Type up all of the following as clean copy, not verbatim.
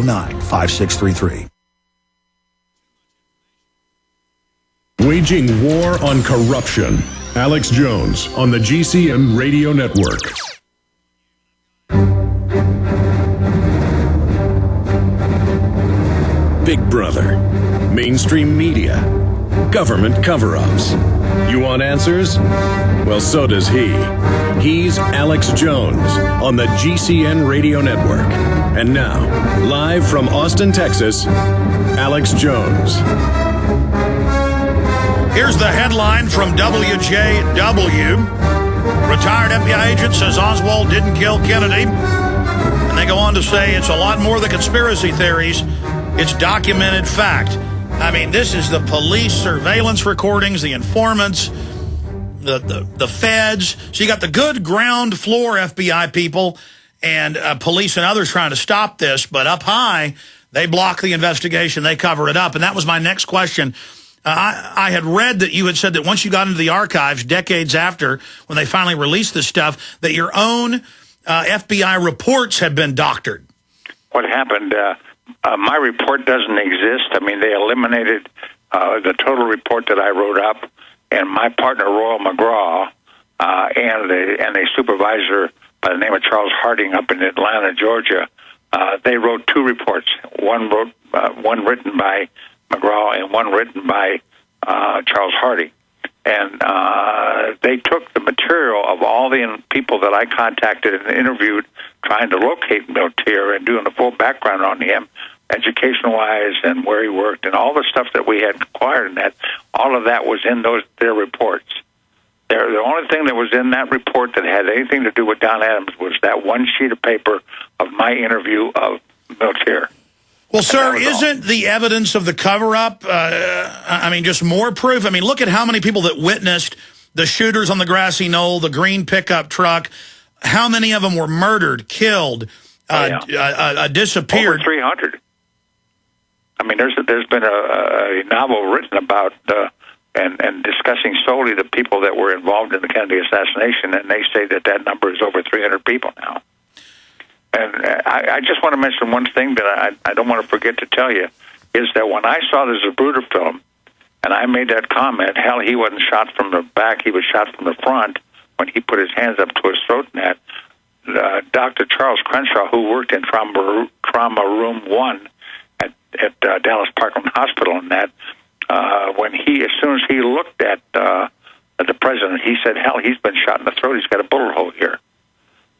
5633. Waging war on corruption. Alex Jones on the GCN Radio Network. Big Brother, mainstream media, government cover-ups. You want answers? Well, so does he. He's Alex Jones on the GCN Radio Network. And now, live from Austin, Texas, Alex Jones. Here's the headline from WJW. Retired FBI agent says Oswald didn't kill Kennedy. And they go on to say it's a lot more than conspiracy theories. It's documented fact. I mean, this is the police surveillance recordings, the informants, the feds. So you got the good ground floor FBI people and police and others trying to stop this. But up high, they block the investigation. They cover it up. And that was my next question. I had read that you had said that once you got into the archives, decades after, when they finally released this stuff, that your own FBI reports had been doctored. What happened, my report doesn't exist. I mean, they eliminated the total report that I wrote up, and my partner, Royal McGraw, and a supervisor by the name of Charles Harding up in Atlanta, Georgia, they wrote two reports. One written by McGraw and one written by Charles Harding. And they took the material of all the people that I contacted and interviewed trying to locate Miltier and doing a full background on him, education-wise and where he worked and all the stuff that we had acquired in that. All of that was in their reports. The only thing that was in that report that had anything to do with Don Adams was that one sheet of paper of my interview of Miltier. Well, sir, isn't the evidence of the cover-up, I mean, just more proof? I mean, look at how many people that witnessed the shooters on the grassy knoll, the green pickup truck. How many of them were murdered, killed, disappeared? Over 300. I mean, there's been a novel written about and discussing solely the people that were involved in the Kennedy assassination, and they say that number is over 300 people now. And I just want to mention one thing that I don't want to forget to tell you, is that when I saw the Zapruder film, and I made that comment, hell, he wasn't shot from the back, he was shot from the front when he put his hands up to his throat in that. Dr. Charles Crenshaw, who worked in trauma room 1 at Dallas Parkland Hospital in that, as soon as he looked at the president, he said, hell, he's been shot in the throat, he's got a bullet hole here.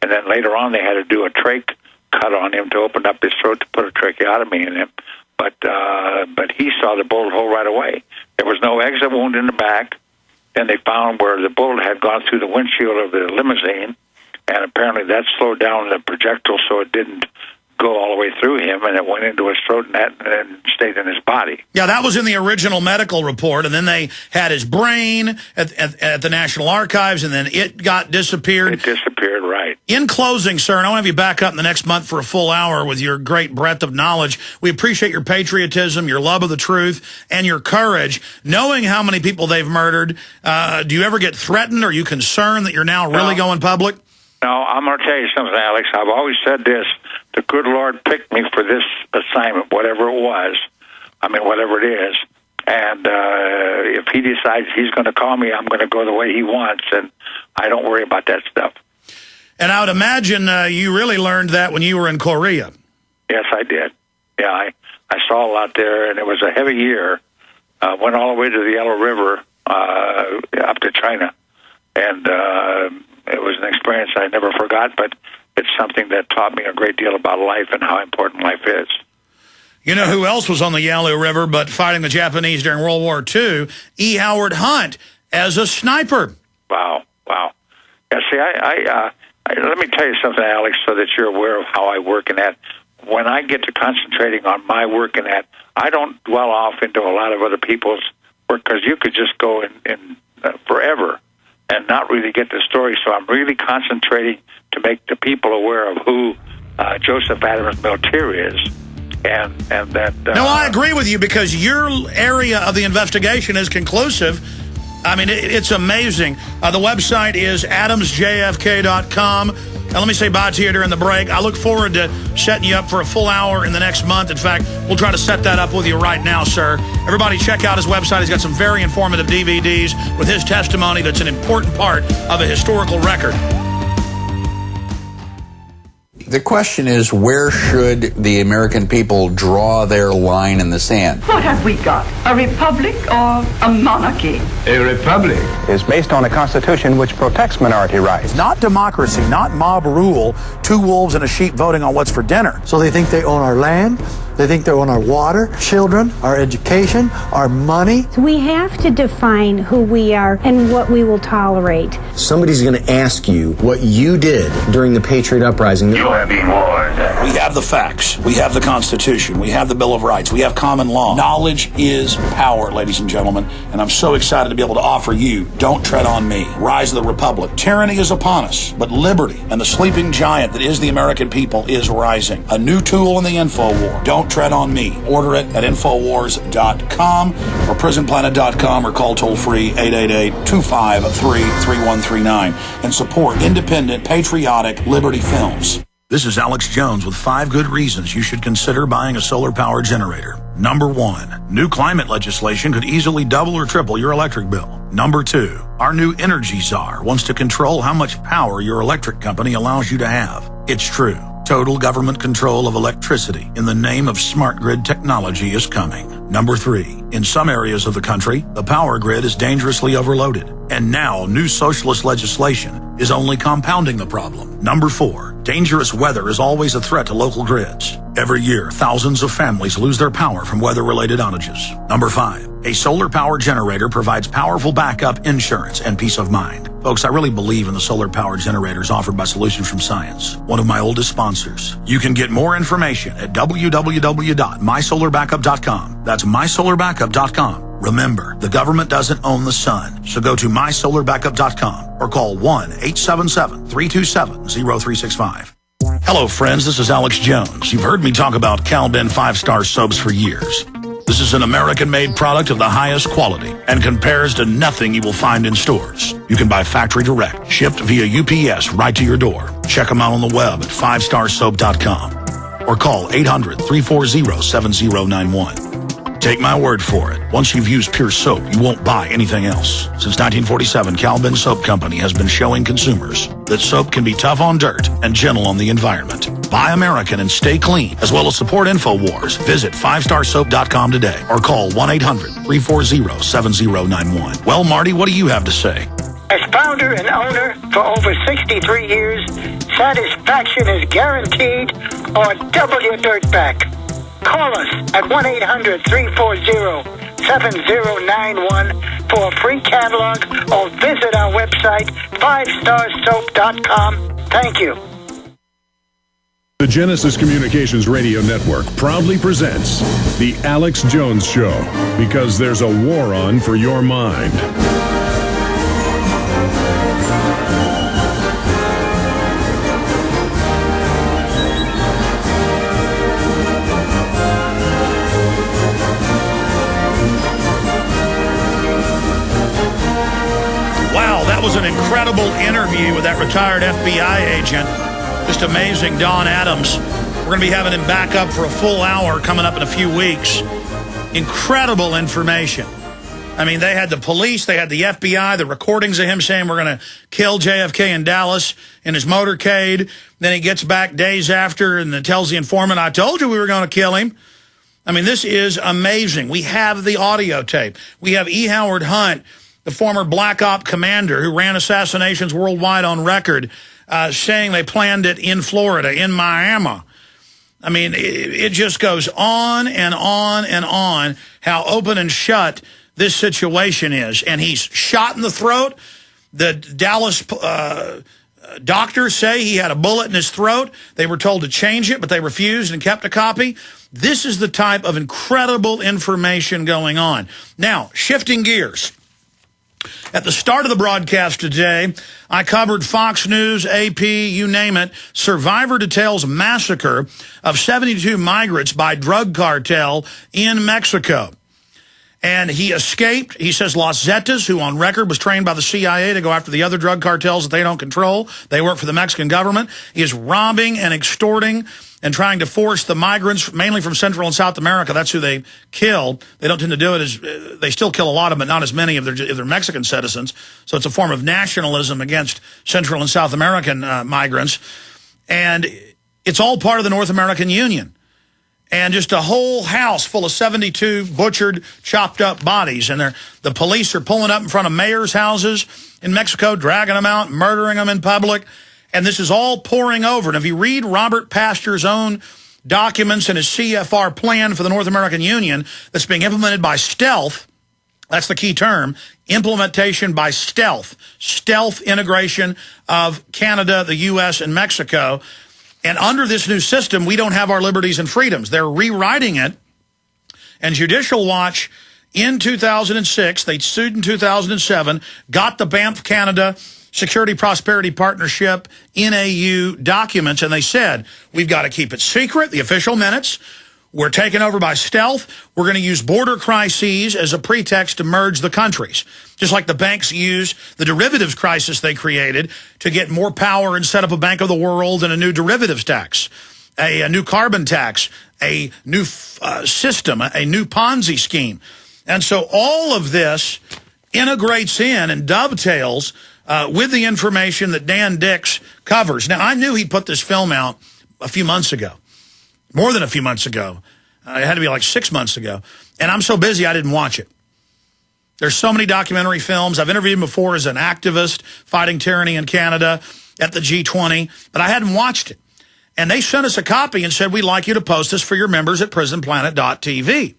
And then later on, they had to do a trach cut on him to open up his throat to put a tracheotomy in him. But he saw the bullet hole right away. There was no exit wound in the back. Then they found where the bullet had gone through the windshield of the limousine, and apparently that slowed down the projectile so it didn't go all the way through him, and it went into his throat and stayed in his body. Yeah, that was in the original medical report, and then they had his brain at the National Archives, and then it got disappeared. It disappeared, right. In closing, sir, and I want to have you back up in the next month for a full hour with your great breadth of knowledge. We appreciate your patriotism, your love of the truth, and your courage. Knowing how many people they've murdered, do you ever get threatened? Or are you concerned that you're now really going public? No, I'm going to tell you something, Alex. I've always said this. The good Lord picked me for this assignment, whatever it was. I mean, whatever it is. And if he decides he's going to call me, I'm going to go the way he wants, and I don't worry about that stuff. And I would imagine you really learned that when you were in Korea. Yes, I did. Yeah, I saw a lot there, and it was a heavy year. Went all the way to the Yellow River up to China. And it was an experience I never forgot, but it's something that taught me a great deal about life and how important life is. You know who else was on the Yalu River but fighting the Japanese during World War II? E. Howard Hunt as a sniper. Wow. Yeah, see, let me tell you something, Alex, so that you're aware of how I work in that. When I get to concentrating on my work in that, I don't dwell off into a lot of other people's work, because you could just go in forever and not really get the story. So I'm really concentrating to make the people aware of who Joseph Adams Miltier is. And that... no, I agree with you, because your area of the investigation is conclusive. I mean, it's amazing. The website is adamsjfk.com. And let me say bye to you during the break. I look forward to setting you up for a full hour in the next month. In fact, we'll try to set that up with you right now, sir. Everybody check out his website. He's got some very informative DVDs with his testimony that's an important part of a historical record. The question is, where should the American people draw their line in the sand? What have we got? A republic or a monarchy? A republic is based on a constitution which protects minority rights. Not democracy, not mob rule, two wolves and a sheep voting on what's for dinner. So they think they own our land, they think they own our water, children, our education, our money. We have to define who we are and what we will tolerate. Somebody's going to ask you what you did during the Patriot Uprising. You are being warned. We have the facts. We have the Constitution. We have the Bill of Rights. We have common law. Knowledge is power, ladies and gentlemen. And I'm so excited to be able to offer you Don't Tread on Me, Rise of the Republic. Tyranny is upon us, but liberty and the sleeping giant that is the American people is rising. A new tool in the info war. Don't Tread on Me. Order it at Infowars.com or PrisonPlanet.com or call toll-free 888-253-3139 and support independent, patriotic Liberty films. This is Alex Jones with 5 good reasons you should consider buying a solar power generator. Number 1, new climate legislation could easily double or triple your electric bill. Number 2, our new energy czar wants to control how much power your electric company allows you to have. It's true. Total government control of electricity in the name of smart grid technology is coming. Number 3, in some areas of the country, the power grid is dangerously overloaded. And now, new socialist legislation is only compounding the problem. Number 4, dangerous weather is always a threat to local grids. Every year, thousands of families lose their power from weather-related outages. Number 5, a solar power generator provides powerful backup insurance and peace of mind. Folks, I really believe in the solar power generators offered by Solutions from Science, one of my oldest sponsors. You can get more information at www.mysolarbackup.com. That's mysolarbackup.com. Remember, the government doesn't own the sun, so go to mysolarbackup.com or call 1-877-327-0365. Hello, friends. This is Alex Jones. You've heard me talk about Calben 5-star soaps for years. This is an American-made product of the highest quality and compares to nothing you will find in stores. You can buy factory direct, shipped via UPS right to your door. Check them out on the web at 5starsoap.com or call 800-340-7091. Take my word for it. Once you've used pure soap, you won't buy anything else. Since 1947, Calben Soap Company has been showing consumers that soap can be tough on dirt and gentle on the environment. Buy American and stay clean, as well as support InfoWars. Visit 5starsoap.com today or call 1-800-340-7091. Well, Marty, what do you have to say? As founder and owner for over 63 years, satisfaction is guaranteed or double your dirt back. Call us at 1-800-340-7091 for a free catalog or visit our website, 5starsoap.com. Thank you. The Genesis Communications Radio Network proudly presents The Alex Jones Show, because there's a war on for your mind. Was an incredible interview with that retired FBI agent. Just amazing. Don Adams. We're going to be having him back up for a full hour coming up in a few weeks. Incredible information. I mean, they had the police, they had the FBI, the recordings of him saying we're going to kill JFK in Dallas in his motorcade. Then he gets back days after and then tells the informant, I told you we were going to kill him. I mean, this is amazing. We have the audio tape. We have E. Howard Hunt, the former Black Op commander who ran assassinations worldwide on record, saying they planned it in Florida, in Miami. I mean, it just goes on and on and on how open and shut this situation is. And he's shot in the throat. The Dallas doctors say he had a bullet in his throat. They were told to change it, but they refused and kept a copy. This is the type of incredible information going on. Now, shifting gears. At the start of the broadcast today, I covered Fox News, AP, you name it. Survivor details massacre of 72 migrants by drug cartel in Mexico. And he escaped. He says Los Zetas, who on record was trained by the CIA to go after the other drug cartels that they don't control. They work for the Mexican government. He is robbing and extorting and trying to force the migrants, mainly from Central and South America. That's who they killed. They don't tend to do it as, they still kill a lot of them, but not as many if they're Mexican citizens. So it's a form of nationalism against Central and South American migrants. And it's all part of the North American Union. And just a whole house full of 72 butchered, chopped up bodies. And the police are pulling up in front of mayors' houses in Mexico, dragging them out, murdering them in public. And this is all pouring over. And if you read Robert Pasteur's own documents and his CFR plan for the North American Union that's being implemented by stealth, that's the key term, implementation by stealth, stealth integration of Canada, the U.S., and Mexico. And under this new system, we don't have our liberties and freedoms. They're rewriting it. And Judicial Watch in 2006, they sued in 2007, got the Banff Canada Security Prosperity Partnership, NAU documents, and they said, we've got to keep it secret, the official minutes. We're taken over by stealth. We're going to use border crises as a pretext to merge the countries. Just like the banks used the derivatives crisis they created to get more power and set up a Bank of the World and a new derivatives tax, a new carbon tax, a new system, a new Ponzi scheme. And so all of this integrates in and dovetails with the information that Dan Dix covers. Now, I knew he'd put this film out a few months ago. More than a few months ago. It had to be like 6 months ago. And I'm so busy I didn't watch it. There's so many documentary films. I've interviewed him before as an activist fighting tyranny in Canada at the G20, but I hadn't watched it. And they sent us a copy and said, we'd like you to post this for your members at prisonplanet.tv.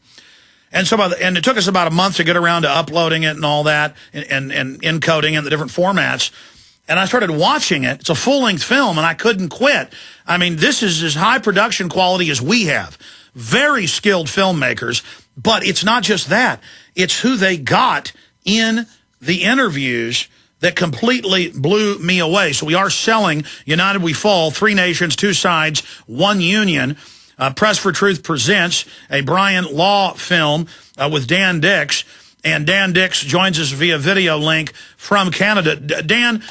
And so and it took us about a month to get around to uploading it and all that and encoding it in the different formats. And I started watching it. It's a full-length film, and I couldn't quit. I mean, this is as high production quality as we have. Very skilled filmmakers, but it's not just that. It's who they got in the interviews that completely blew me away. So we are selling United We Fall, 3 nations, 2 sides, 1 union. Press for Truth presents a Brian Law film with Dan Dix. And Dan Dix joins us via video link from Canada. Dan,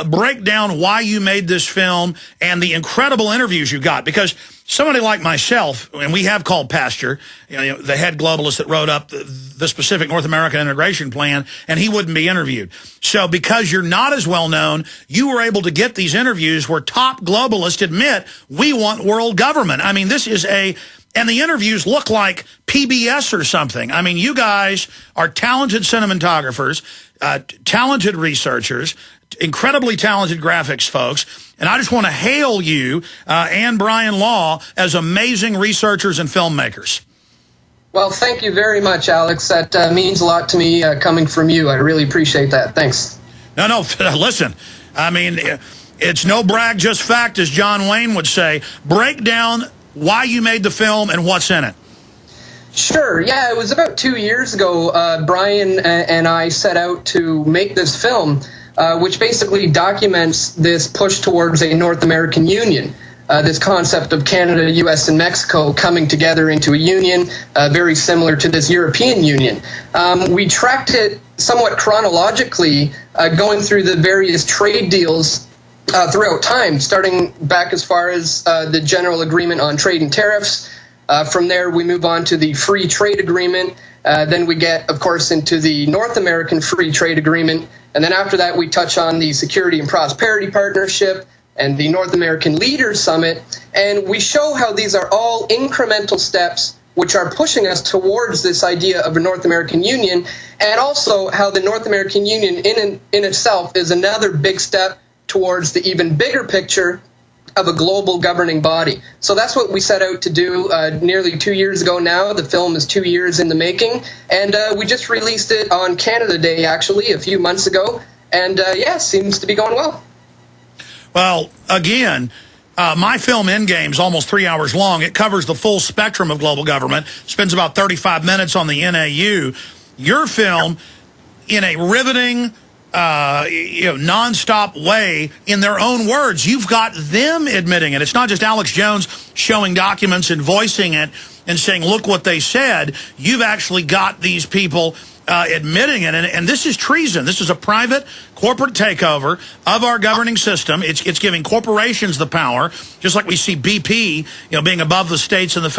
break down why you made this film and the incredible interviews you got. Because somebody like myself, and we have called Pasteur, the head globalist that wrote up the specific North American integration plan, and he wouldn't be interviewed. So because you're not as well known, you were able to get these interviews where top globalists admit we want world government. I mean, this is and the interviews look like PBS or something. I mean, you guys are talented cinematographers, talented researchers, incredibly talented graphics folks, and I just want to hail you and Brian Law as amazing researchers and filmmakers. Well, thank you very much, Alex. That means a lot to me coming from you. I really appreciate that. Thanks. No, listen, I mean, it's no brag, just fact, as John Wayne would say. Break down why you made the film and what's in it. Sure. Yeah, it was about 2 years ago. Brian and I set out to make this film, which basically documents this push towards a North American Union, this concept of Canada, U.S., and Mexico coming together into a union, very similar to this European Union. We tracked it somewhat chronologically, going through the various trade deals throughout time, starting back as far as the General Agreement on Trade and Tariffs. From there, we move on to the Free Trade Agreement. Then we get, of course, into the North American Free Trade Agreement. And then after that, we touch on the Security and Prosperity Partnership and the North American Leaders Summit. And we show how these are all incremental steps which are pushing us towards this idea of a North American Union, and also how the North American Union in itself is another big step towards the even bigger picture of a global governing body. So that's what we set out to do nearly 2 years ago now. The film is 2 years in the making, and we just released it on Canada Day, actually, a few months ago. And yeah, seems to be going well. Well, again, my film Endgame is almost 3 hours long. It covers the full spectrum of global government, spends about 35 minutes on the NAU. Your film, in a riveting, nonstop way, in their own words, you've got them admitting it. It's not just Alex Jones showing documents and voicing it and saying, look what they said. You've actually got these people admitting it, and this is treason. This is a private corporate takeover of our governing system. It's giving corporations the power, just like we see BP, being above the states and the